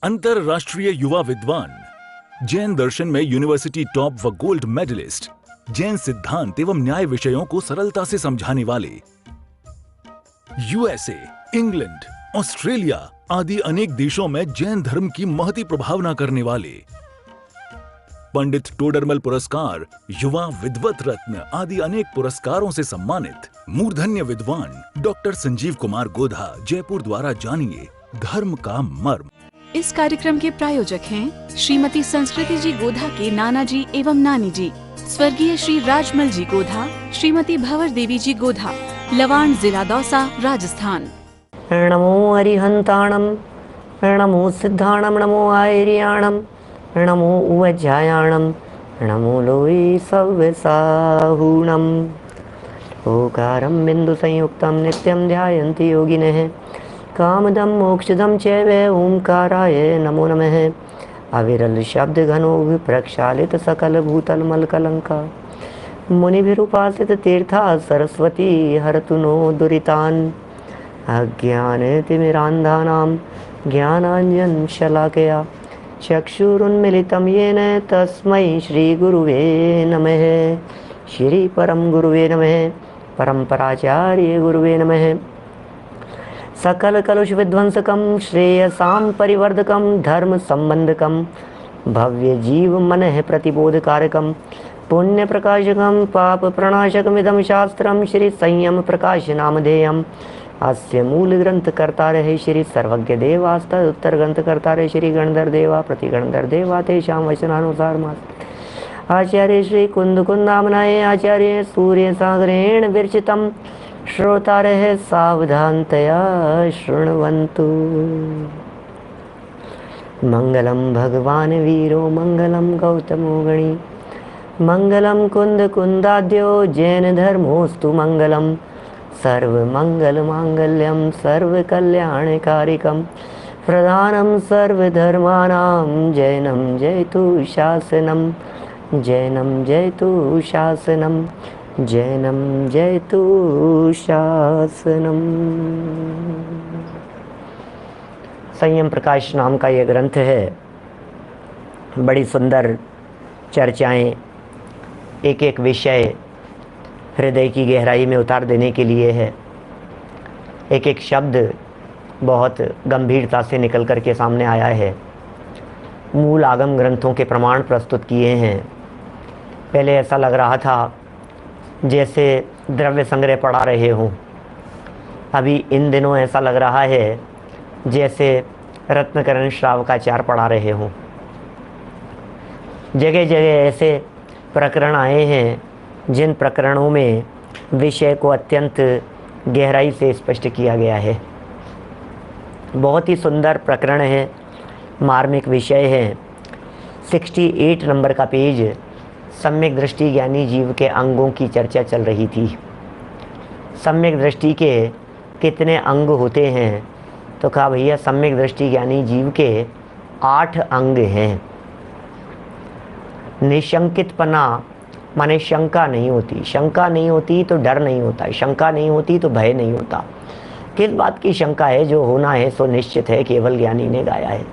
अंतरराष्ट्रीय युवा विद्वान, जैन दर्शन में यूनिवर्सिटी टॉप व गोल्ड मेडलिस्ट, जैन सिद्धांत एवं न्याय विषयों को सरलता से समझाने वाले, यूएसए, इंग्लैंड, ऑस्ट्रेलिया आदि अनेक देशों में जैन धर्म की महती प्रभावना करने वाले, पंडित टोडरमल पुरस्कार, युवा विद्वत रत्न आदि अनेक पुरस्कारों से सम्मानित मूर्धन्य विद्वान डॉक्टर संजीव कुमार गोधा जयपुर द्वारा जानिए धर्म का मर्म। इस कार्यक्रम के प्रायोजक हैं श्रीमती संस्कृति जी गोधा के नाना जी एवं नानी जी, स्वर्गीय श्री राजमल जी गोधा, श्रीमती भंवर देवी जी गोधा, लवाण, जिला दौसा, राजस्थान। नमो अरिहंताणम, नमो सिद्धाणम, नमो आयर्याणम, नमो उवज्जायाणम, नमो लोई सव्यसाहूणम। ओकारं बिंदु संयुक्तं नित्यं ध्यायन्ति योगिनः, कामदं मोक्षदं चैव ओंकाराय नमो नमः। अविरल शब्द घनो प्रक्षालित सकल भूतल मल कलंका, मुनिभिरुपासित तीर्था सरस्वती हरतु नो दुरितान्। अज्ञानतिमिरान्धानां ज्ञानाञ्जन शलाकया चक्षुरुन्मिलितं येन तस्मै श्री गुरुवे नमः। श्री परम गुरुवे नमः, परम्पराचार्य गुरुवे नमः। सकल कलुष विध्वंसकम श्रेयसाम परिवर्धकम धर्म संबंधकम भव्य जीव मन प्रतिबोधकारकम पुण्य प्रकाशकम पाप प्रणाशकमिदं शास्त्रम श्री संयम प्रकाश नामधेयम। अस्य मूल ग्रंथ कर्ता रहे श्री सर्वज्ञ देवास्त उत्तर ग्रंथ कर्ता रहे श्री गणधर देवा प्रति गणधर देवा तेषां वचनानुसार मास आचार्य श्री कुंद कुंदामनाय आचार्य सूर्य सागरेण विरचितम श्रोतारः सावधानतया शृण्वन्तु। मंगलम भगवान वीरो मंगलम गौतमो गणी, मंगलम कुंद कुंदाद्यो जैन धर्मोस्तु मंगलम। सर्व मंगल मांगल्यम सर्व कल्याणकारिकम प्रधानम सर्वधर्माणां जैनम जयतु शासनम, जैनम जयतु शासनम, जैनम जयतु शासनम। संयम प्रकाश नाम का यह ग्रंथ है। बड़ी सुंदर चर्चाएं, एक एक विषय हृदय की गहराई में उतार देने के लिए है। एक एक शब्द बहुत गंभीरता से निकल कर के सामने आया है। मूल आगम ग्रंथों के प्रमाण प्रस्तुत किए हैं। पहले ऐसा लग रहा था जैसे द्रव्य संग्रह पढ़ा रहे हों, अभी इन दिनों ऐसा लग रहा है जैसे रत्नकरण श्रावकाचार पढ़ा रहे हों। जगह जगह ऐसे प्रकरण आए हैं जिन प्रकरणों में विषय को अत्यंत गहराई से स्पष्ट किया गया है। बहुत ही सुंदर प्रकरण है, मार्मिक विषय है। 68 नंबर का पेज, सम्यक दृष्टि ज्ञानी जीव के अंगों की चर्चा चल रही थी। सम्यक दृष्टि के कितने अंग होते हैं, तो कहा भैया सम्यक दृष्टि ज्ञानी जीव के 8 अंग हैं। निशंकितपना माने शंका नहीं होती, शंका नहीं होती तो डर नहीं होता, शंका नहीं होती तो भय नहीं होता। किस बात की शंका है? जो होना है सो निश्चित है, केवल ज्ञानी ने गाया है।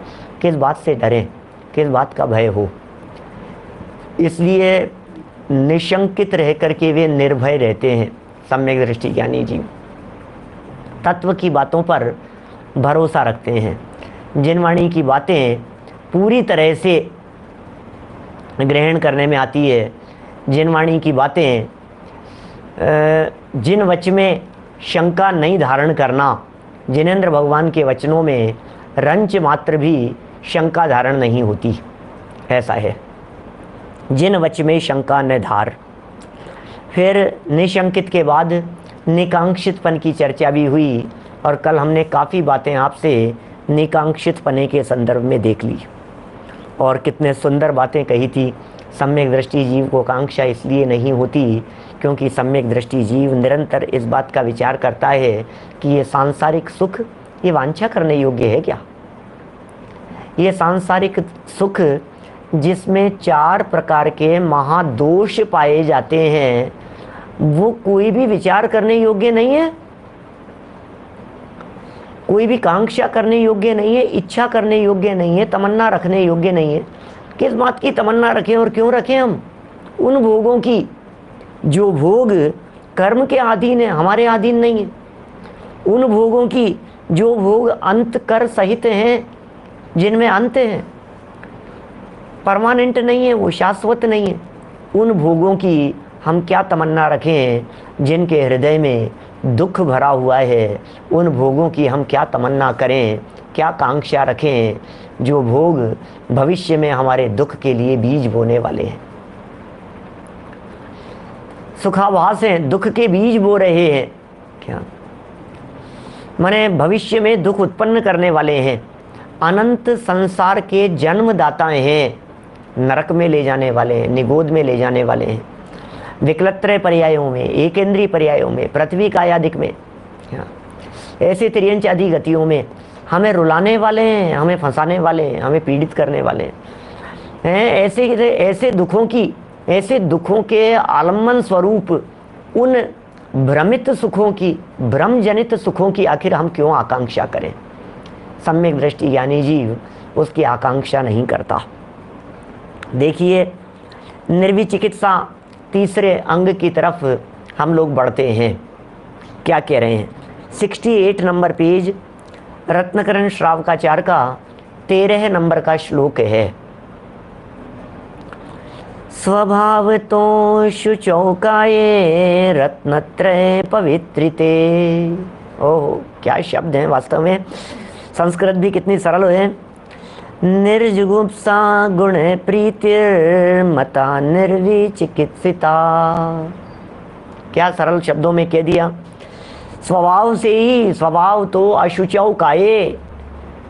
किस बात से डरें, किस बात का भय हो? इसलिए निशंकित रह करके वे निर्भय रहते हैं सम्यक दृष्टि ज्ञानी जीव। तत्व की बातों पर भरोसा रखते हैं। जिन वाणी की बातें पूरी तरह से ग्रहण करने में आती है, जिन वाणी की बातें जिन वच में शंका नहीं धारण करना, जिनेंद्र भगवान के वचनों में रंच मात्र भी शंका धारण नहीं होती, ऐसा है। जिन वच में शंका न धार। फिर निशंकित के बाद निकांक्षितपन की चर्चा भी हुई, और कल हमने काफ़ी बातें आपसे निकांक्षितपने के संदर्भ में देख ली, और कितने सुंदर बातें कही थी। सम्यक दृष्टि जीव को कांक्षा इसलिए नहीं होती क्योंकि सम्यक दृष्टि जीव निरंतर इस बात का विचार करता है कि ये सांसारिक सुख ये वांछा करने योग्य है क्या? ये सांसारिक सुख जिसमें 4 प्रकार के महादोष पाए जाते हैं, वो कोई भी विचार करने योग्य नहीं है। कोई भी कांक्षा करने योग्य नहीं है, इच्छा करने योग्य नहीं है, तमन्ना रखने योग्य नहीं है। किस बात की तमन्ना रखें और क्यों रखें हम? उन भोगों की जो भोग कर्म के अधीन है, हमारे अधीन नहीं है। उन भोगों की जो भोग अंत कर सहित हैं, जिनमें अंत है, परमानेंट नहीं है, वो शाश्वत नहीं है। उन भोगों की हम क्या तमन्ना रखें जिनके हृदय में दुख भरा हुआ है? उन भोगों की हम क्या तमन्ना करें, क्या कांक्षा रखें जो भोग भविष्य में हमारे दुख के लिए बीज बोने वाले हैं? सुखाभास हैं, दुख के बीज बो रहे हैं क्या? माने भविष्य में दुख उत्पन्न करने वाले हैं, अनंत संसार के जन्मदाता हैं, नरक में ले जाने वाले हैं, निगोद में ले जाने वाले हैं, विकलत्रय पर्यायों में, एकेंद्रीय पर्यायों में, पृथ्वी कायादिक में, ऐसे त्रियंच आदि गतियों में हमें रुलाने वाले हैं, हमें फंसाने वाले हैं, हमें पीड़ित करने वाले हैं। ऐसे दुखों के आलम्बन स्वरूप उन भ्रमित सुखों की, भ्रम जनित सुखों की आखिर हम क्यों आकांक्षा करें? सम्यक दृष्टि ज्ञानी जीव उसकी आकांक्षा नहीं करता। देखिए, निर्विचिकित्सा तीसरे अंग की तरफ हम लोग बढ़ते हैं। क्या कह रहे हैं? 68 नंबर पेज, रत्नकरण श्रावकाचार्य का 13 नंबर का श्लोक है। स्वभाव तो शुचौकाये रत्नत्रय पवित्रिते। ओह, क्या शब्द हैं वास्तव में। संस्कृत भी कितनी सरल है। निर्जुगुप्सा गुण प्रीतिर्मता निर्विचिकित्सिता। क्या सरल शब्दों में कह दिया। स्वभाव से ही, स्वभाव तो अशुचौ काये,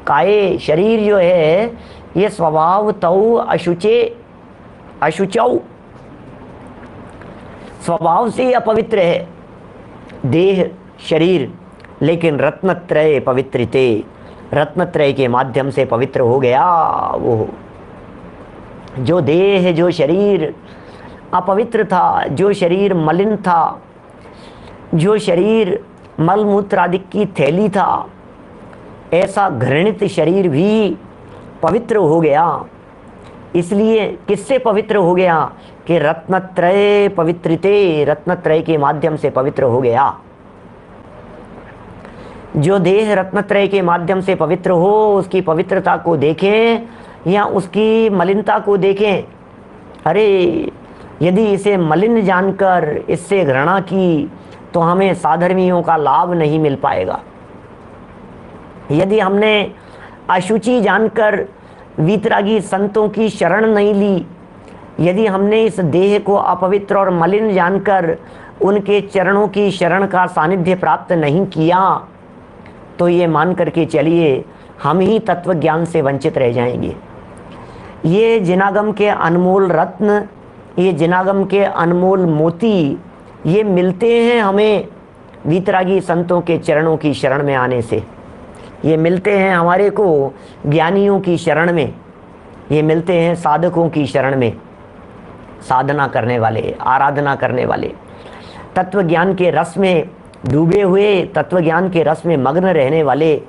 काये शरीर जो है ये स्वभाव तो अशुचौ, स्वभाव से ही अपवित्र है देह शरीर, लेकिन रत्नत्रय पवित्रते, रत्नत्रय के माध्यम से पवित्र हो गया। वो जो देह, जो शरीर अपवित्र था, जो शरीर मलिन था, जो शरीर मलमूत्र आदि की थैली था, ऐसा घृणित शरीर भी पवित्र हो गया। इसलिए किससे पवित्र हो गया कि रत्नत्रय पवित्रते, रत्नत्रय के माध्यम से पवित्र हो गया। जो देह रत्नत्रय के माध्यम से पवित्र हो, उसकी पवित्रता को देखें या उसकी मलिनता को देखें। अरे, यदि इसे मलिन जानकर इससे घृणा की तो हमें साधर्मियों का लाभ नहीं मिल पाएगा। यदि हमने अशुचि जानकर वीतरागी संतों की शरण नहीं ली, यदि हमने इस देह को अपवित्र और मलिन जानकर उनके चरणों की शरण का सानिध्य प्राप्त नहीं किया, तो ये मान करके चलिए हम ही तत्व ज्ञान से वंचित रह जाएंगे। ये जिनागम के अनमोल रत्न, ये जिनागम के अनमोल मोती, ये मिलते हैं हमें वीतरागी संतों के चरणों की शरण में आने से। ये मिलते हैं हमारे को ज्ञानियों की शरण में, ये मिलते हैं साधकों की शरण में, साधना करने वाले, आराधना करने वाले, तत्व ज्ञान के रस में डूबे हुए, तत्व ज्ञान के रस में मग्न रहने वाले।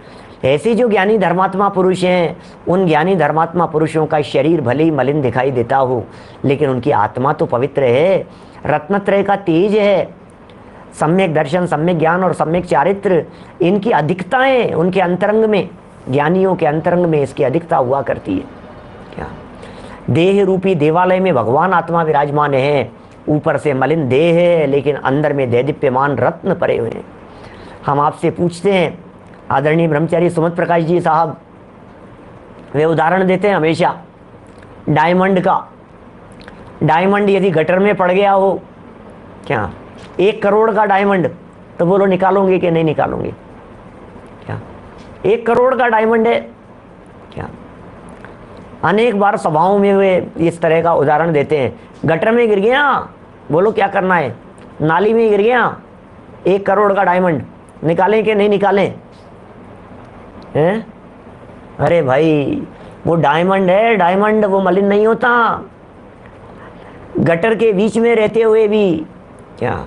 ऐसे जो ज्ञानी धर्मात्मा पुरुष हैं, उन ज्ञानी धर्मात्मा पुरुषों का शरीर भले ही मलिन दिखाई देता हो, लेकिन उनकी आत्मा तो पवित्र है, रत्नत्रय का तेज है। सम्यक दर्शन, सम्यक ज्ञान और सम्यक चारित्र, इनकी अधिकताएं उनके अंतरंग में, ज्ञानियों के अंतरंग में इसकी अधिकता हुआ करती है। क्या देह रूपी देवालय में भगवान आत्मा विराजमान है, ऊपर से मलिन देह है लेकिन अंदर में दैदीप्यमान रत्न पड़े हुए हैं। हम आपसे पूछते हैं, आदरणीय ब्रह्मचारी सुमत प्रकाश जी साहब, वे उदाहरण देते हैं हमेशा डायमंड का। डायमंड यदि गटर में पड़ गया हो, क्या 1 करोड़ का डायमंड, तो बोलो निकालोगे कि नहीं निकालोगे? क्या 1 करोड़ का डायमंड है क्या? अनेक बार सभाओं में वे इस तरह का उदाहरण देते हैं। गटर में गिर गया, बोलो क्या करना है? नाली में गिर गया 1 करोड़ का डायमंड, निकालें कि नहीं निकालें? हैं? अरे भाई, वो डायमंड है, डायमंड वो मलिन नहीं होता। गटर के बीच में रहते हुए भी क्या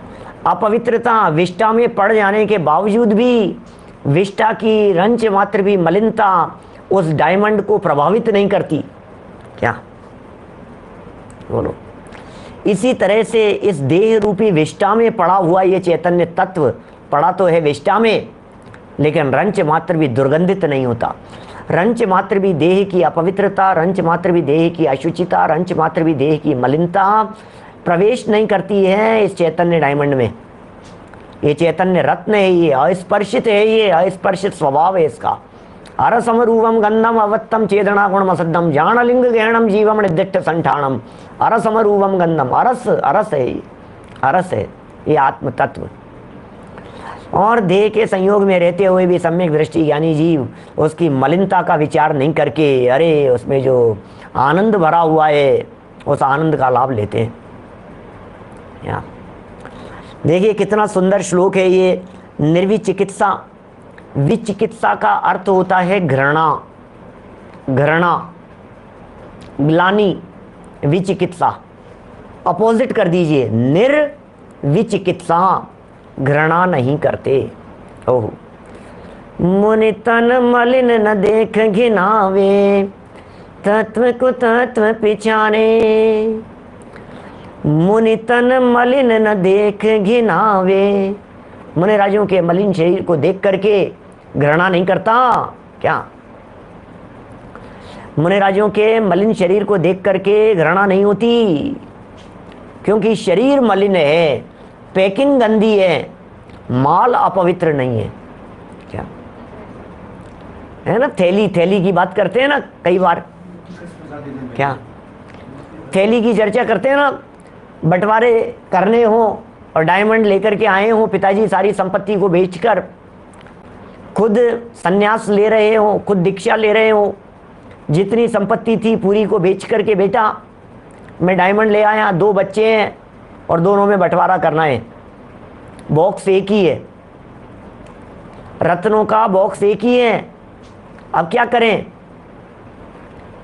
अपवित्रता, विष्ठा में पड़ जाने के बावजूद भी विष्टा की रंच मात्र भी मलिनता उस डायमंड को प्रभावित नहीं करती क्या? बोलो। इसी तरह से इस देह रूपी विष्टा में पड़ा हुआ ये चैतन्य तत्व पड़ा तो है विष्टा में, लेकिन रंच मात्र भी दुर्गंधित नहीं होता। रंच मात्र भी देह की अपवित्रता, रंच मात्र भी देह की अशुचिता, रंच मात्र भी देह की मलिनता प्रवेश नहीं करती है इस चैतन्य डायमंड में। ये चैतन्य रत्न है, ये अस्पर्शित है, ये अस्पर्शित स्वभाव है इसका। अरसम रूपम गंधम अवत्तम चेतना गुणम असद्धम जानलिंग गहणम जीवम निर्दिष्ट संठानम। अरसम रूपम गंधम, अरस अरस है, ये अरस है, ये आत्म तत्व। और देह के संयोग में रहते हुए भी सम्यक दृष्टि ज्ञानी जीव उसकी मलिनता का विचार नहीं करके, अरे उसमें जो आनंद भरा हुआ है उस आनंद का लाभ लेते हैं। यहाँ देखिए कितना सुंदर श्लोक है ये। निर्विचिकित्सा, विचिकित्सा का अर्थ होता है घृणा, घृणा, ग्लानि। विचिकित्सा अपोजिट कर दीजिए, निर्विचिकित्सा, घृणा नहीं करते। ओह, मुनि तन मलिन न देख घिनावे, तत्व को तत्व पिछाने। मुनि तन मलिन न देख घिनावे, मुनि राजों के मलिन शरीर को देख करके घृणा नहीं करता क्या? मुनि राजों के मलिन शरीर को देख करके घृणा नहीं होती, क्योंकि शरीर मलिन है, पैकिंग गंदी है, माल अपवित्र नहीं है क्या? है ना, थैली, थैली की बात करते हैं ना कई बार क्या? थैली की चर्चा करते हैं ना, बंटवारे करने हो और डायमंड लेकर के आए हो, पिताजी सारी संपत्ति को बेचकर खुद संन्यास ले रहे हो, खुद दीक्षा ले रहे हो, जितनी संपत्ति थी पूरी को बेच करके बेटा मैं डायमंड ले आया, 2 बच्चे हैं और दोनों में बंटवारा करना है। बॉक्स एक ही है, रत्नों का बॉक्स एक ही है, अब क्या करें?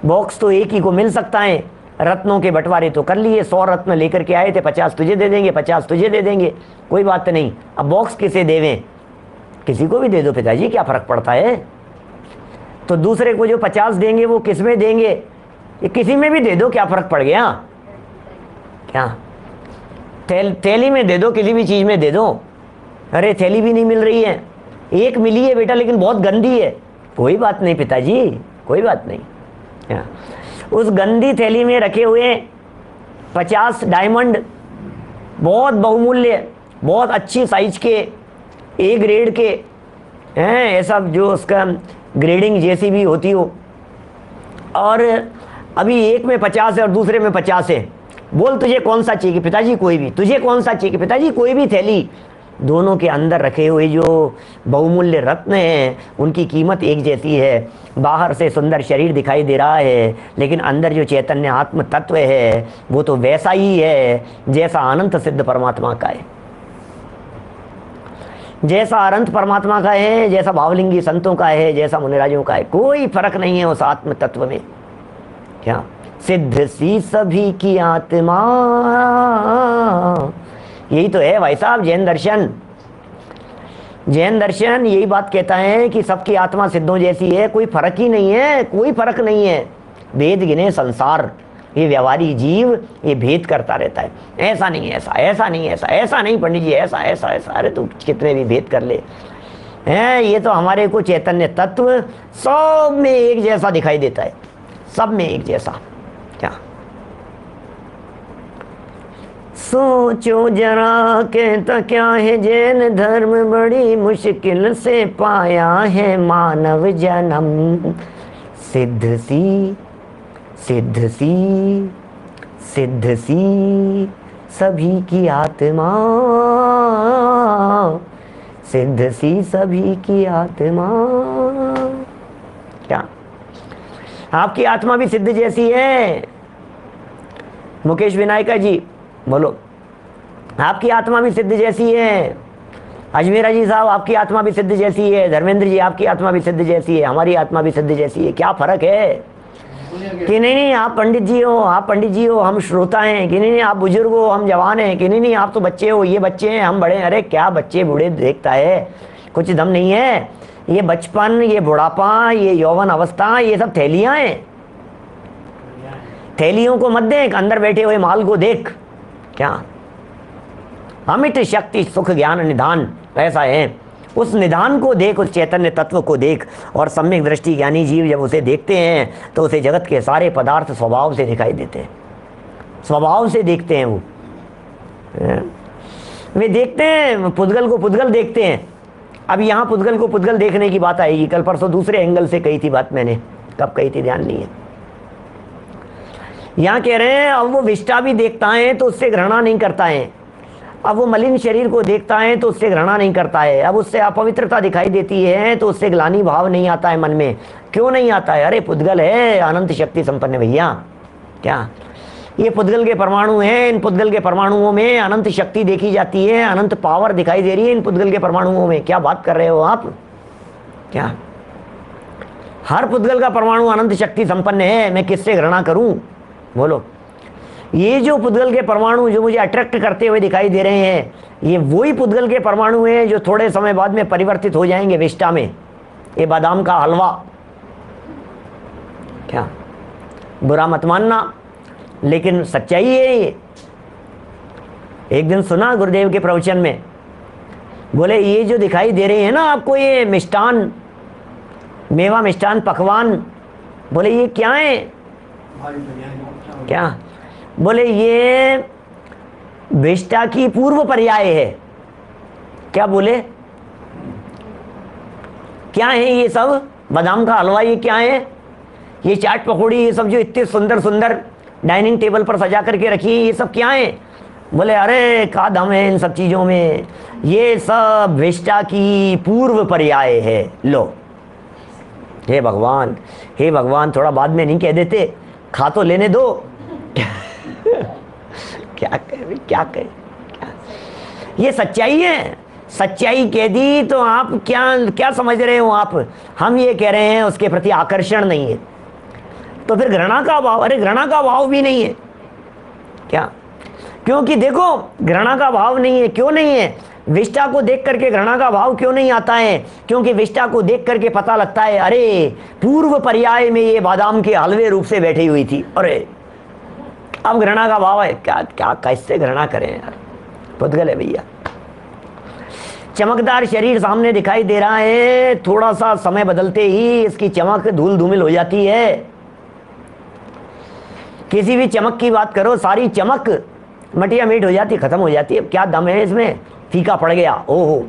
बॉक्स तो एक ही को मिल सकता है, रत्नों के बंटवारे तो कर लिए। 100 रत्न लेकर के आए थे, 50 तुझे दे देंगे, 50 तुझे दे देंगे, कोई बात नहीं। अब बॉक्स किसे देवें? किसी को भी दे दो पिताजी, क्या फर्क पड़ता है? तो दूसरे को जो 50 देंगे वो किस में देंगे? ये किसी में भी दे दो, क्या फर्क पड़ गया क्या? थैली में दे दो, किसी भी चीज में दे दो। अरे थैली भी नहीं मिल रही है, एक मिली है बेटा लेकिन बहुत गंदी है, कोई बात नहीं पिताजी, कोई बात नहीं। क्या? उस गंदी थैली में रखे हुए 50 डायमंड, बहुत बहुमूल्य, बहुत अच्छी साइज के, ए ग्रेड के हैं, ऐसा जो उसका ग्रेडिंग जैसी भी होती हो, और अभी एक में 50 है और दूसरे में 50 है। बोल तुझे कौन सा चाहिए पिताजी? कोई भी। तुझे कौन सा चाहिए पिताजी? कोई भी थैली। दोनों के अंदर रखे हुए जो बहुमूल्य रत्न हैं उनकी कीमत एक जैसी है। बाहर से सुंदर शरीर दिखाई दे रहा है, लेकिन अंदर जो चैतन्य आत्म तत्व है वो तो वैसा ही है जैसा अनंत सिद्ध परमात्मा का है, जैसा अनंत परमात्मा का है, जैसा भावलिंगी संतों का है, जैसा मुनिराजों का है। कोई फर्क नहीं है उस आत्म तत्व में। क्या? सिद्ध सी सभी की आत्मा, यही तो है भाई साहब जैन दर्शन। जैन दर्शन यही बात कहता है कि सबकी आत्मा सिद्धों जैसी है, कोई फर्क ही नहीं है, कोई फर्क नहीं है। भेद गिने संसार, ये व्यवहारिक जीव ये भेद करता रहता है, ऐसा नहीं ऐसा, ऐसा नहीं ऐसा, ऐसा नहीं पंडित जी ऐसा ऐसा ऐसा। अरे तू कितने भी भेद कर ले हैं, ये तो हमारे को चैतन्य तत्व सब में एक जैसा दिखाई देता है, सब में एक जैसा। क्या? सोचो जरा कहता क्या है जैन धर्म, बड़ी मुश्किल से पाया है मानव जन्म। सिद्ध सी सिद्ध सी सिद्ध सी सभी की आत्मा, सिद्ध सी सभी की आत्मा। क्या? आपकी आत्मा भी सिद्ध जैसी है। मुकेश विनायका जी बोलो, आपकी आत्मा भी सिद्ध जैसी है। अजमेरा जी साहब आपकी आत्मा भी सिद्ध जैसी है। धर्मेंद्र जी आपकी आत्मा भी सिद्ध जैसी है। हमारी आत्मा भी सिद्ध जैसी है। क्या फर्क है? कि नहीं आप पंडित जी हो, आप पंडित जी हो, हम श्रोता हैं। कि नहीं आप बुजुर्ग हो, हम जवान हैं। कि नहीं आप तो बच्चे हो, ये बच्चे हैं, हम बड़े हैं। अरे क्या बच्चे बूढ़े देखता है, कुछ दम नहीं है। ये बचपन, ये बुढ़ापा, ये यौवन अवस्था, ये सब थैलियां हैं। थैलियों को मत देख, अंदर बैठे हुए माल को देख। क्या अमिट शक्ति सुख ज्ञान निधान, ऐसा है। उस निधान को देख, उस चैतन्य तत्व को देख। और सम्यक दृष्टि ज्ञानी जीव जब उसे देखते हैं तो उसे जगत के सारे पदार्थ स्वभाव से दिखाई देते हैं, स्वभाव से देखते हैं। वे देखते हैं पुद्गल को पुद्गल देखते हैं। अब यहाँ पुद्गल को पुद्गल देखने की बात आएगी। कल परसों दूसरे एंगल से कही थी बात मैंने, कब कही थी ध्यान नहीं है। यहाँ कह रहे हैं अब वो विष्टा भी देखता है तो उससे घृणा नहीं करता है। अब वो मलिन शरीर को देखता है तो उससे घृणा नहीं करता है। अब उससे अपवित्रता दिखाई देती है तो उससे ग्लानि भाव नहीं आता है मन में। क्यों नहीं आता है? अरे पुद्गल है, अनंत शक्ति संपन्न भैया। क्या ये पुद्गल के परमाणु हैं? इन पुद्गल के परमाणुओं में अनंत शक्ति देखी जाती है, अनंत पावर दिखाई दे रही है इन पुद्गल के परमाणुओं में। क्या बात कर रहे हो आप? क्या हर पुद्गल का परमाणु अनंत शक्ति संपन्न है? मैं किससे घृणा करूं? बोलो। ये जो पुद्गल के परमाणु जो मुझे अट्रैक्ट करते हुए दिखाई दे रहे हैं, ये वही पुद्गल के परमाणु हैं जो थोड़े समय बाद में परिवर्तित हो जाएंगे विष्टा में। ये बादाम का हलवा। क्या बुरा मत मानना, लेकिन सच्चाई है ये। एक दिन सुना गुरुदेव के प्रवचन में, बोले ये जो दिखाई दे रहे हैं ना आपको, ये मिष्टान, मेवा मिष्टान पकवान, बोले ये क्या है? क्या? बोले ये विष्टा की पूर्व पर्याय है। क्या बोले? क्या है ये सब? बादाम का हलवा ये क्या है? ये चाट पकौड़ी, ये सब जो इतने सुंदर सुंदर डाइनिंग टेबल पर सजा करके रखी है, ये सब क्या है? बोले अरे का दम है इन सब चीजों में, ये सब विष्टा की पूर्व पर्याय है। लो, हे भगवान, हे भगवान, थोड़ा बाद में नहीं कह देते? खा तो लेने दो। क्या कहे, क्या कहे, क्या? ये सच्चाई है। सच्चाई कह दी तो आप क्या क्या समझ रहे हो आप? हम ये कह रहे हैं उसके प्रति आकर्षण नहीं है, तो फिर घृणा का भाव? अरे घृणा का भाव भी नहीं है। क्या? क्योंकि देखो घृणा का भाव नहीं है। क्यों नहीं है? विष्टा को देख करके घृणा का भाव क्यों नहीं आता है? क्योंकि विष्टा को देख करके पता लगता है अरे पूर्व पर्याय में ये बादाम के हलवे रूप से बैठी हुई थी। अरे अब घृणा का भाव है। क्या क्या कैसे घृणा करें यार? पुद्गल है भैया। चमकदार शरीर सामने दिखाई दे रहा है, थोड़ा सा समय बदलते ही इसकी चमक धूल धूमिल हो जाती है। किसी भी चमक की बात करो, सारी चमक मटिया मीट हो जाती, खत्म हो जाती है। क्या दम है इसमें? फीका पड़ गया, ओहो,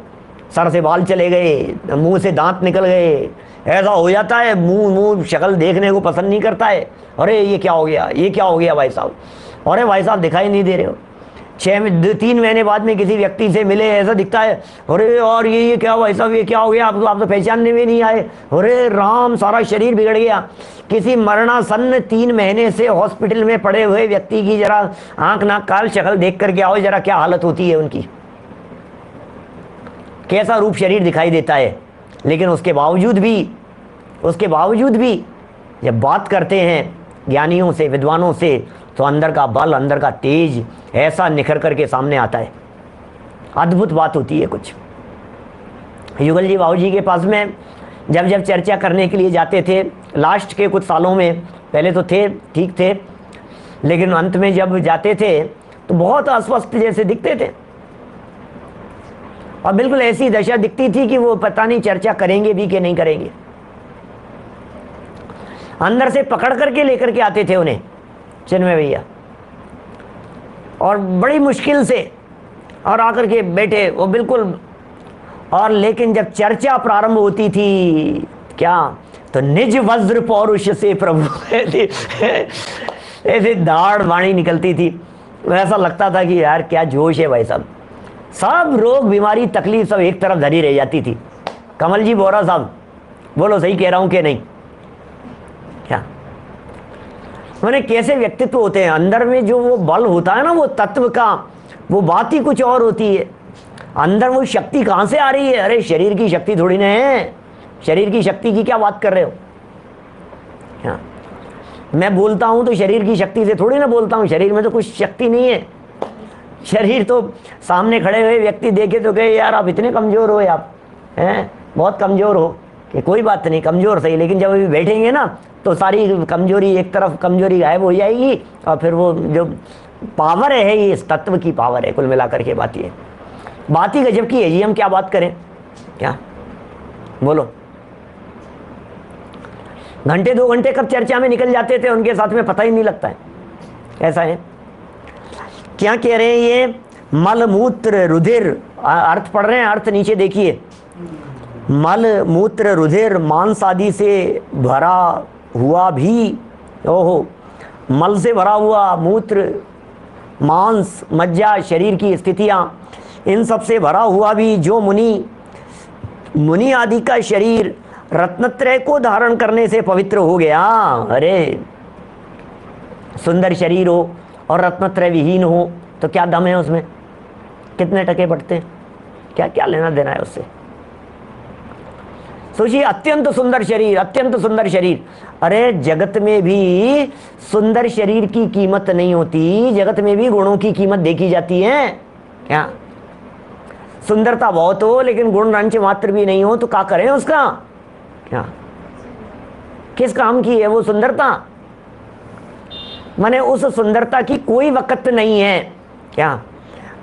सर से बाल चले गए, मुंह से दांत निकल गए, ऐसा हो जाता है। मुंह शक्ल देखने को पसंद नहीं करता है। अरे ये क्या हो गया, ये क्या हो गया भाई साहब? अरे भाई साहब दिखाई नहीं दे रहे हो। 3 महीने बाद में किसी व्यक्ति से मिले, ऐसा दिखता है अरे और ये क्या भाई साहब, ये क्या हो गया? आप तो पहचानने में नहीं आए। अरे राम, सारा शरीर बिगड़ गया। किसी मरणासन्न 3 महीने से हॉस्पिटल में पड़े हुए व्यक्ति की जरा आंख नाक काल शक्ल देख करके आओ, जरा क्या हालत होती है उनकी, कैसा रूप शरीर दिखाई देता है। लेकिन उसके बावजूद भी जब बात करते हैं ज्ञानियों से, विद्वानों से, तो अंदर का बल, अंदर का तेज ऐसा निखर करके सामने आता है। अद्भुत बात होती है कुछ। युगल जी बाबू जी के पास में जब चर्चा करने के लिए जाते थे लास्ट के कुछ सालों में, पहले तो थे ठीक थे, लेकिन अंत में जब जाते थे तो बहुत अस्वस्थ जैसे दिखते थे और बिल्कुल ऐसी दशा दिखती थी कि वो पता नहीं चर्चा करेंगे भी कि नहीं करेंगे। अंदर से पकड़ करके लेकर के आते थे उन्हें चिन्मय भैया, और बड़ी मुश्किल से, और आकर के बैठे वो बिल्कुल। और लेकिन जब चर्चा प्रारंभ होती थी क्या, तो निज वज्र पौरुष से प्रभु ऐसे दाढ़ वाणी निकलती थी। ऐसा लगता था कि यार क्या जोश है भाई साहब। सब रोग बीमारी तकलीफ सब एक तरफ धरी रह जाती थी। कमल जी बोरा साहब, बोलो सही कह रहा हूं कि नहीं? क्या मैंने कैसे व्यक्तित्व होते हैं अंदर में, जो वो बल होता है ना वो तत्व का, वो बात ही कुछ और होती है। अंदर वो शक्ति कहां से आ रही है? अरे शरीर की शक्ति थोड़ी ना है। शरीर की शक्ति की क्या बात कर रहे हो? क्या मैं बोलता हूं तो शरीर की शक्ति से थोड़ी ना बोलता हूं। शरीर में तो कुछ शक्ति नहीं है। शरीर तो सामने खड़े हुए व्यक्ति देखे तो कहे यार आप इतने कमजोर हो, आप हैं, बहुत कमज़ोर हो, कि कोई बात नहीं, कमज़ोर सही, लेकिन जब अभी बैठेंगे ना तो सारी कमज़ोरी, एक तरफ कमज़ोरी गायब हो जाएगी और फिर वो जो पावर है, ये इस तत्व की पावर है। कुल मिलाकर के बात ये, बात ही गजब की है जी। हम क्या बात करें, क्या बोलो, घंटे 2 घंटे कब चर्चा में निकल जाते थे उनके साथ में, पता ही नहीं लगता है। ऐसा है। क्या कह रहे हैं ये, मल मूत्र रुधिर, अर्थ पढ़ रहे हैं, अर्थ नीचे देखिए, मल मूत्र रुधिर मांस आदि से भरा हुआ भी, ओहो, मल से भरा हुआ, मूत्र, मांस, मज्जा, शरीर की स्थितियां, इन सब से भरा हुआ भी जो मुनि आदि का शरीर रत्नत्रय को धारण करने से पवित्र हो गया। अरे सुंदर शरीर हो और रत्नत्रय विहीन हो तो क्या दम है उसमें, कितने टके बढ़ते हैं, क्या क्या लेना देना है उससे। सोचिए, अत्यंत सुंदर शरीर, अत्यंत सुंदर शरीर। अरे जगत में भी सुंदर शरीर की कीमत नहीं होती, जगत में भी गुणों की कीमत देखी जाती है। क्या सुंदरता बहुत हो लेकिन गुण रंच मात्र भी नहीं हो तो क्या करें उसका, क्या किस काम की है वो सुंदरता। माने उस सुंदरता की कोई वक़्त नहीं है। क्या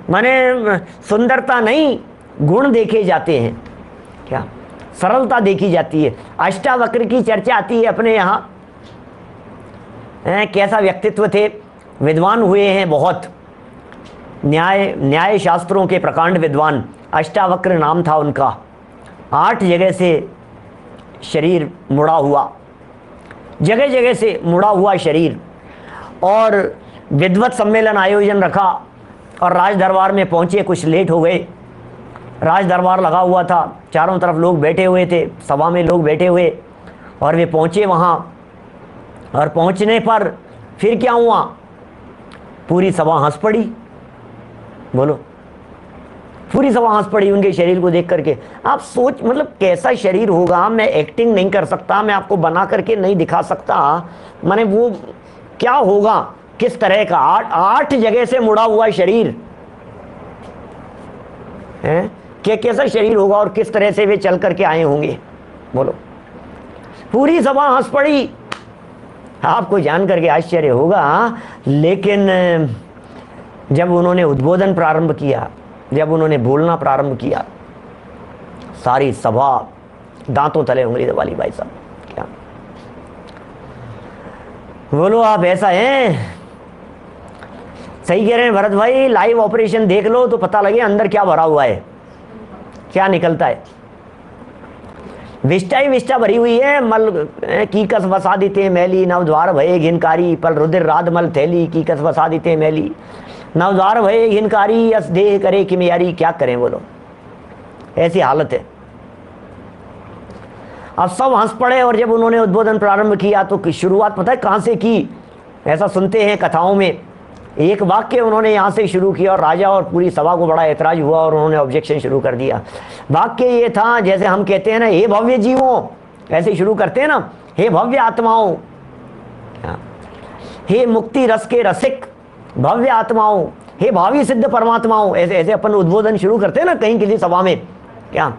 माने सुंदरता नहीं, गुण देखे जाते हैं, क्या सरलता देखी जाती है। अष्टावक्र की चर्चा आती है अपने यहाँ, कैसा व्यक्तित्व थे, विद्वान हुए हैं बहुत, न्याय शास्त्रों के प्रकांड विद्वान, अष्टावक्र नाम था उनका। 8 जगह से शरीर मुड़ा हुआ, जगह जगह से मुड़ा हुआ शरीर, और विद्वत सम्मेलन आयोजन रखा और राज दरबार में पहुँचे, कुछ लेट हो गए। राज दरबार लगा हुआ था, चारों तरफ लोग बैठे हुए थे, सभा में लोग बैठे हुए, और वे पहुँचे वहाँ, और पहुँचने पर फिर क्या हुआ, पूरी सभा हंस पड़ी। बोलो, पूरी सभा हंस पड़ी उनके शरीर को देख करके। आप सोच, मतलब कैसा शरीर होगा, मैं एक्टिंग नहीं कर सकता, मैं आपको बना करके नहीं दिखा सकता, माने वो क्या होगा, किस तरह का, 8 जगह से मुड़ा हुआ शरीर है, क्या कैसा शरीर होगा और किस तरह से वे चल करके आए होंगे। बोलो, पूरी सभा हंस पड़ी। आपको जान करके आश्चर्य होगा, लेकिन जब उन्होंने उद्बोधन प्रारंभ किया, जब उन्होंने बोलना प्रारंभ किया, सारी सभा दांतों तले उंगली दबा ली। भाई साहब, क्या बोलो आप, ऐसा है। सही कह रहे हैं भरत भाई, लाइव ऑपरेशन देख लो तो पता लगे अंदर क्या भरा हुआ है, क्या निकलता है। विष्टा ही विष्टा भरी हुई है, मल कीकस वसा देते मैली, नवद्वार भये घिनकारी, पल रुधिर राधमल थैली, कीकस वसा देते मैली, नवद्वार भये घिनकारी, अस देह करे किमियारी। क्या करें बोलो, ऐसी हालत है। अब सब हंस पड़े, और जब उन्होंने उद्बोधन प्रारंभ किया तो शुरुआत पता है कहाँ से की, ऐसा सुनते हैं कथाओं में, एक वाक्य उन्होंने यहाँ से शुरू किया और राजा और पूरी सभा को बड़ा ऐतराज हुआ और उन्होंने ऑब्जेक्शन शुरू कर दिया। वाक्य ये था, जैसे हम कहते हैं ना, हे भव्य जीवों, ऐसे शुरू करते हैं ना, हे भव्य आत्माओं, हे मुक्ति रस के रसिक भव्य आत्माओं, हे भावी सिद्ध परमात्माओं, ऐसे ऐसे अपन उद्बोधन शुरू करते हैं ना कहीं किसी सभा में, क्या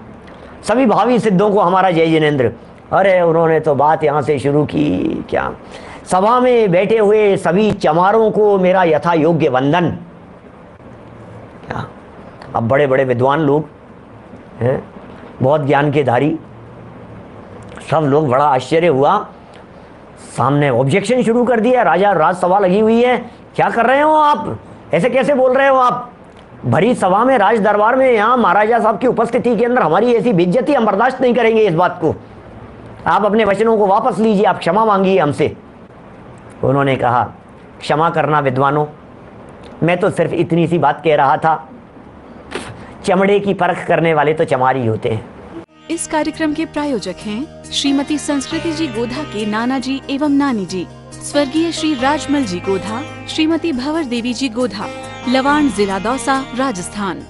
सभी भावी सिद्धों को हमारा जय जिनेंद्र। अरे उन्होंने तो बात यहाँ से शुरू की, क्या सभा में बैठे हुए सभी चमारों को मेरा यथा योग्य वंदन। क्या अब बड़े बड़े विद्वान लोग हैं, बहुत ज्ञान के धारी, सब लोग, बड़ा आश्चर्य हुआ, सामने ऑब्जेक्शन शुरू कर दिया। राजा राजसभा लगी हुई है, क्या कर रहे हो आप, ऐसे कैसे बोल रहे हो आप, भरी सभा में, राज दरबार में, यहाँ महाराजा साहब की उपस्थिति के अंदर हमारी ऐसी बेइज्जती हम बर्दाश्त नहीं करेंगे। इस बात को आप अपने वचनों को वापस लीजिए, आप क्षमा मांगिए हमसे। उन्होंने कहा, क्षमा करना विद्वानों, मैं तो सिर्फ इतनी सी बात कह रहा था, चमड़े की परख करने वाले तो चमार ही होते हैं। इस कार्यक्रम के प्रायोजक हैं श्रीमती संस्कृति जी गोधा के नाना जी एवं नानी जी, स्वर्गीय श्री राजमल जी गोधा, श्रीमती भंवर देवी जी गोधा, लवाण, जिला दौसा, राजस्थान।